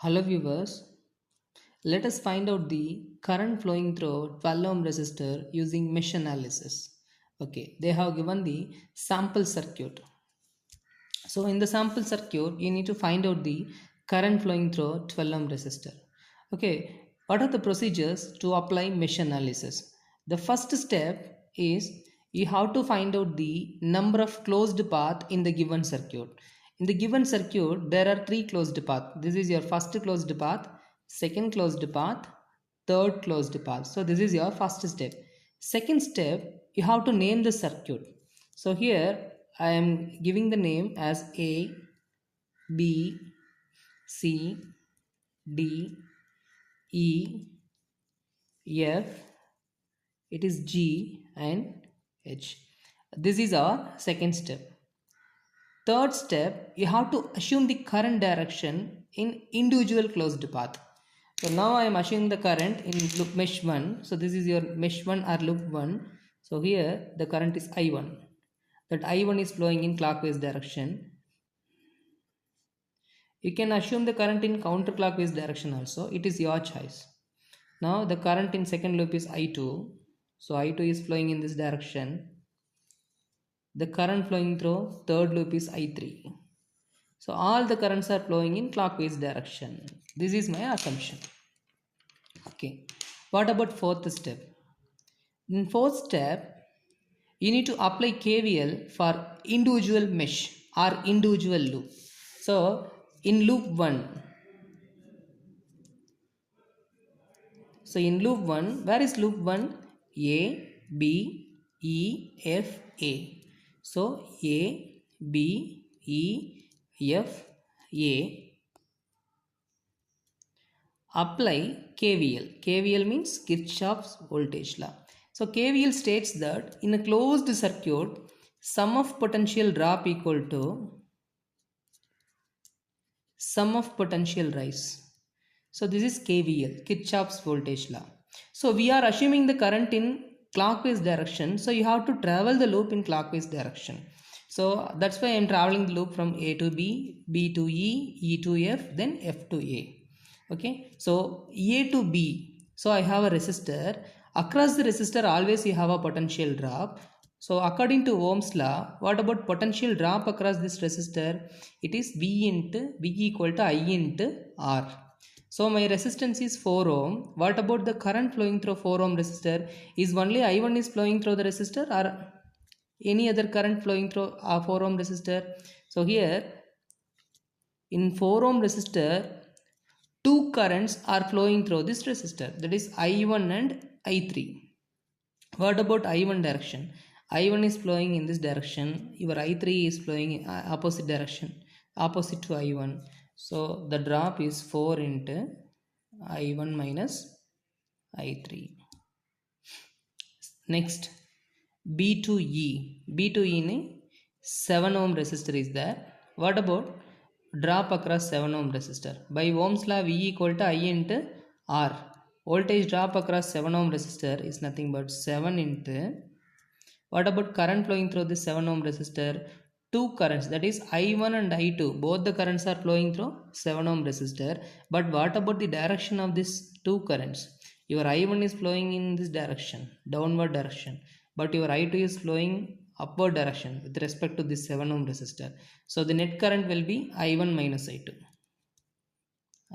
Hello viewers, let us find out the current flowing through 12 ohm resistor using mesh analysis. Okay, they have given the sample circuit. So in the sample circuit, you need to find out the current flowing through 12 ohm resistor. Okay, what are the procedures to apply mesh analysis? The first step is you have to find out the number of closed path in the given circuit. In the given circuit, there are three closed paths. This is your first closed path, second closed path, third closed path. So this is your first step. Second step, you have to name the circuit. So here I am giving the name as A, B, C, D, E, F, it is G and H. This is our second step. Third step, you have to assume the current direction in individual closed path. So now I am assuming the current in loop mesh 1. So this is your mesh 1 or loop 1. So here the current is I1. That I1 is flowing in clockwise direction. You can assume the current in counterclockwise direction also. It is your choice. Now the current in second loop is I2. So I2 is flowing in this direction. The current flowing through third loop is I3. So all the currents are flowing in clockwise direction. This is my assumption. Okay. What about fourth step? In fourth step, you need to apply KVL for individual mesh or individual loop. So in loop 1, so in loop 1, where is loop 1? A, B, E, F, A. So A, B, E, F, A. Apply KVL. KVL means Kirchhoff's voltage law. So KVL states that in a closed circuit, sum of potential drop equal to sum of potential rise. So this is KVL, Kirchhoff's voltage law. So we are assuming the current in clockwise direction. So you have to travel the loop in clockwise direction. So that's why I am traveling the loop from A to B, B to E, E to F, then F to A. Okay, so A to B. So I have a resistor. Across the resistor, always you have a potential drop. So according to Ohm's law, what about potential drop across this resistor? It is V equal to I into R. So my resistance is 4 ohm. What about the current flowing through 4 ohm resistor? Is only I1 is flowing through the resistor or any other current flowing through a 4 ohm resistor? So here in 4 ohm resistor, two currents are flowing through this resistor, that is I1 and I3. What about I1 direction? I1 is flowing in this direction, your I3 is flowing in opposite direction, opposite to I1. So the drop is 4 into I1 minus I3. Next, B to E. B to E in 7 ohm resistor is there. What about drop across 7 ohm resistor? By Ohm's law, V equal to I into R. Voltage drop across 7 ohm resistor is nothing but 7 into. What about current flowing through this 7 ohm resistor? Two currents, that is I1 and I2. Both the currents are flowing through 7 ohm resistor. But what about the direction of these two currents? Your I1 is flowing in this direction, downward direction. But your I2 is flowing upward direction with respect to this 7 ohm resistor. So the net current will be I1 minus I2.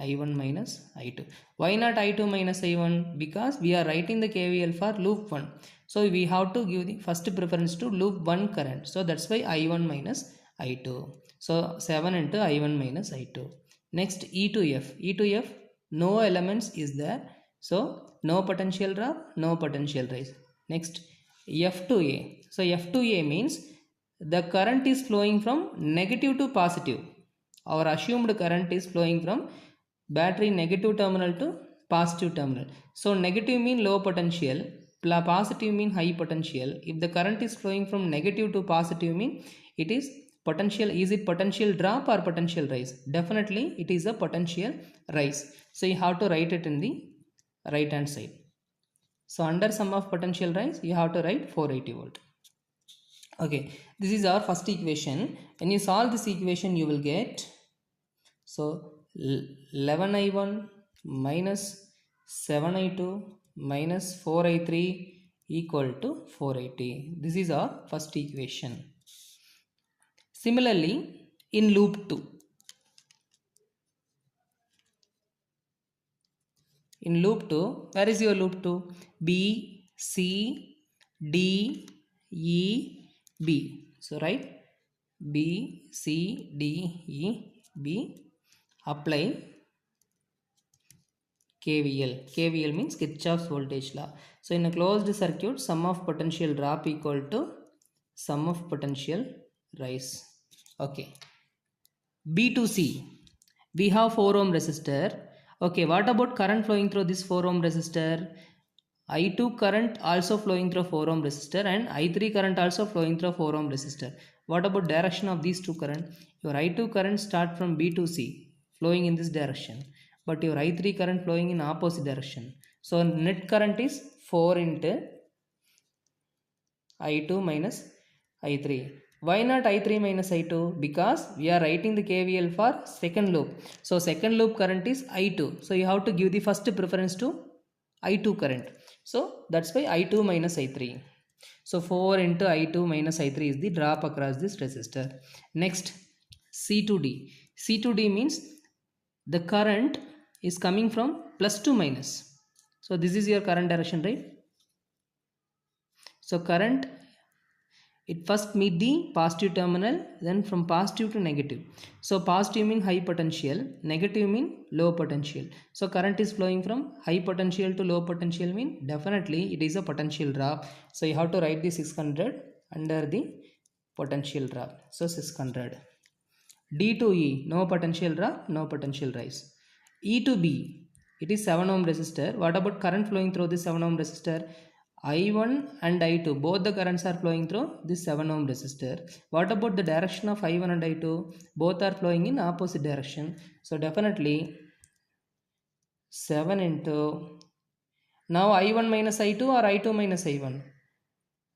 I1 minus I2. Why not I2 minus I1? Because we are writing the KVL for loop 1. So we have to give the first preference to loop 1 current. So that's why I1 minus I2. So 7 into I1 minus I2. Next E to F. E to F, no elements is there. So no potential drop, no potential rise. Next F to A. So F to A means the current is flowing from negative to positive. Our assumed current is flowing from battery negative terminal to positive terminal. So negative mean low potential, positive mean high potential. If the current is flowing from negative to positive mean it is potential. Is it potential drop or potential rise? Definitely it is a potential rise. So you have to write it in the right hand side. So under sum of potential rise you have to write 480 volt. Okay, this is our first equation. When you solve this equation you will get, so 11i1 minus 7i2 minus 4i3 equal to 480. This is our first equation. Similarly, in loop 2, where is your loop 2? B, C, D, E, B. So write B, C, D, E, B. Apply KVL. KVL means Kirchhoff's voltage law. So in a closed circuit, sum of potential drop equal to sum of potential rise. Okay. B to C. We have 4 ohm resistor. Okay, what about current flowing through this 4 ohm resistor? I2 current also flowing through 4 ohm resistor and I3 current also flowing through 4 ohm resistor. What about direction of these two current? Your I2 current start from B to C flowing in this direction, but your I3 current flowing in opposite direction. So net current is 4 into I2 minus I3. Why not I3 minus I2? Because we are writing the KVL for second loop. So second loop current is I2. So you have to give the first preference to I2 current. So that's why I2 minus I3. So 4 into I2 minus I3 is the drop across this resistor. Next, C to D. C to D means the current is coming from plus to minus. So this is your current direction, right? So current, it first meet the positive terminal, then from positive to negative. So positive mean high potential, negative mean low potential. So current is flowing from high potential to low potential mean definitely it is a potential drop. So you have to write the 600 under the potential drop. So 600. D to E, no potential drop, no potential rise. E to B, it is 7 ohm resistor. What about current flowing through this 7 ohm resistor? I1 and I2, both the currents are flowing through this 7 ohm resistor. What about the direction of I1 and I2? Both are flowing in opposite direction. So definitely 7 into, now I1 minus I2 or I2 minus I1?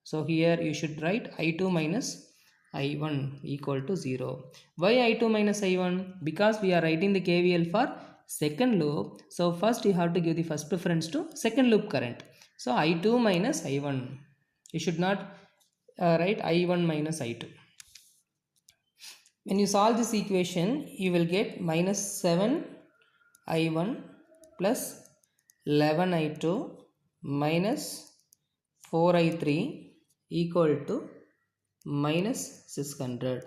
So here you should write I2 minus I1 equal to 0. Why I2 minus I1? Because we are writing the KVL for second loop. So first you have to give the first preference to second loop current. So I2 minus I1. You should not write I1 minus I2. When you solve this equation, you will get minus 7 I1 plus 11 I2 minus 4 I3 equal to minus 600.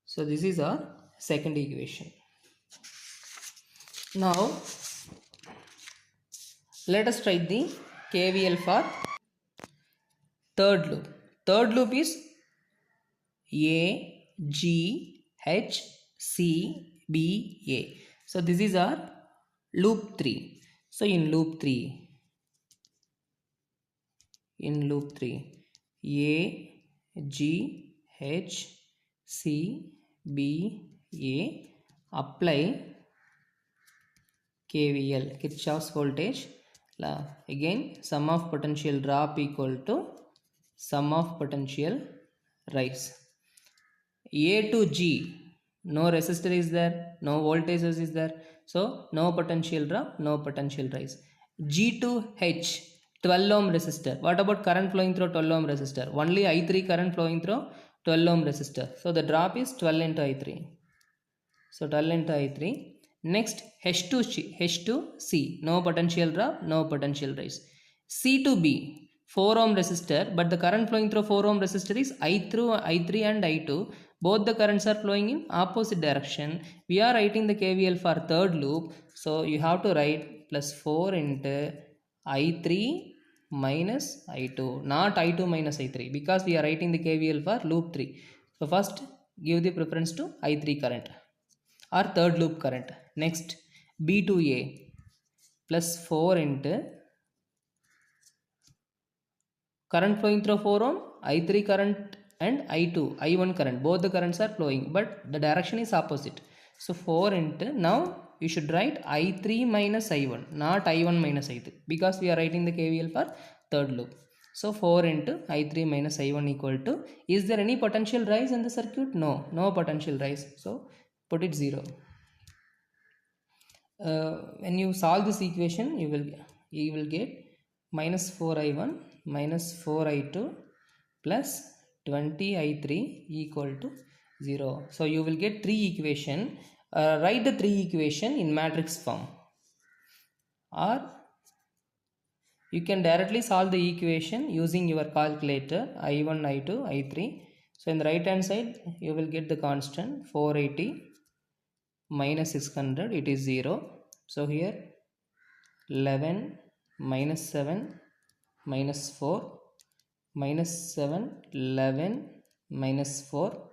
So this is our second equation. Now let us write the KVL for third loop. Third loop is A, G, H, C, B, A. So this is our loop 3. So in loop 3, A, G, H, C, B, A, apply KVL, Kirchhoff's voltage law. Again, sum of potential drop equal to sum of potential rise. A to G, no resistor is there, no voltage is there, so no potential drop, no potential rise. G to H, 12 ohm resistor. What about current flowing through 12 ohm resistor? Only I3 current flowing through 12 ohm resistor. So the drop is 12 into I3. So 12 into I3. Next, H to C, no potential drop, no potential rise. C to B, 4 ohm resistor, but the current flowing through 4 ohm resistor is I3 and I2. Both the currents are flowing in opposite direction. We are writing the KVL for third loop. So you have to write plus 4 into I3 minus I2, not I2 minus I3, because we are writing the KVL for loop 3. So first give the preference to I3 current or third loop current. Next, B to A plus 4 into current flowing through 4 ohm, I3 current and I2, I1 current, both the currents are flowing, but the direction is opposite. So 4 into, now you should write I3 minus I1, not I1 minus I3, because we are writing the KVL for third loop. So 4 into I3 minus I1 equal to, is there any potential rise in the circuit? No, no potential rise. So put it 0. When you solve this equation, you will get minus 4i1 minus 4i2 plus 20i3 equal to 0. So you will get three equation. Write the three equation in matrix form, or you can directly solve the equation using your calculator i1 i2 i3. So in the right hand side you will get the constant 480 minus 600, it is 0. So here 11 minus 7 minus 4 minus 7 11 minus 4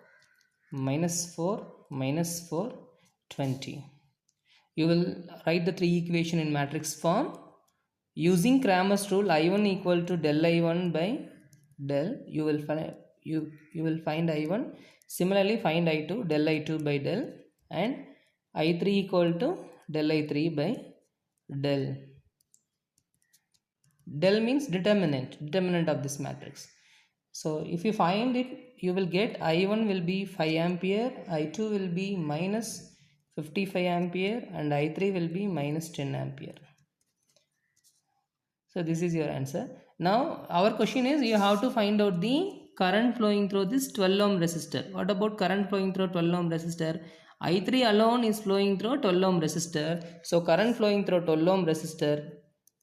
minus 4 minus 4 20. You will write the three equation in matrix form using Cramer's rule. I1 equal to del I1 by del, you will find I1. Similarly find I2 del I2 by del, and I3 equal to del I3 by del. Del means determinant of this matrix. So if you find it, you will get I1 will be 5 ampere, I2 will be minus 55 ampere, and I3 will be minus 10 ampere. So this is your answer. Now our question is, you have to find out the current flowing through this 12 ohm resistor. What about current flowing through 12 ohm resistor? I3 alone is flowing through 12 ohm resistor. So current flowing through 12 ohm resistor,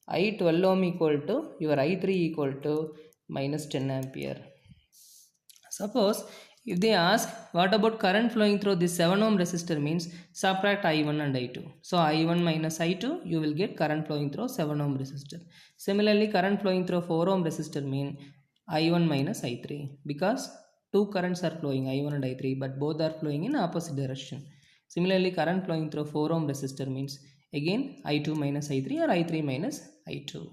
I 12 ohm equal to your I3 equal to minus 10 ampere. Suppose if they ask what about current flowing through this 7 ohm resistor, means subtract I1 and I2. So I1 minus I2, you will get current flowing through 7 ohm resistor. Similarly current flowing through 4 ohm resistor mean I1 minus I3, because two currents are flowing, I1 and I3, but both are flowing in opposite direction. Similarly current flowing through 4 ohm resistor means again I2 minus I3 or I3 minus I2.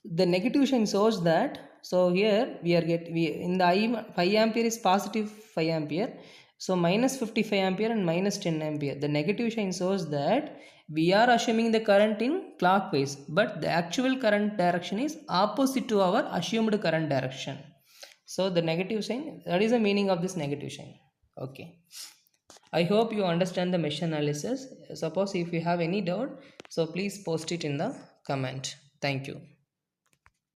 The negative sign shows that, so here we are in the I 5 ampere is positive 5 ampere, so minus 55 ampere and minus 10 ampere. The negative sign shows that we are assuming the current in clockwise, but the actual current direction is opposite to our assumed current direction. So the negative sign, that is the meaning of this negative sign. Okay, I hope you understand the mesh analysis. Suppose if you have any doubt, so please post it in the comment. Thank you.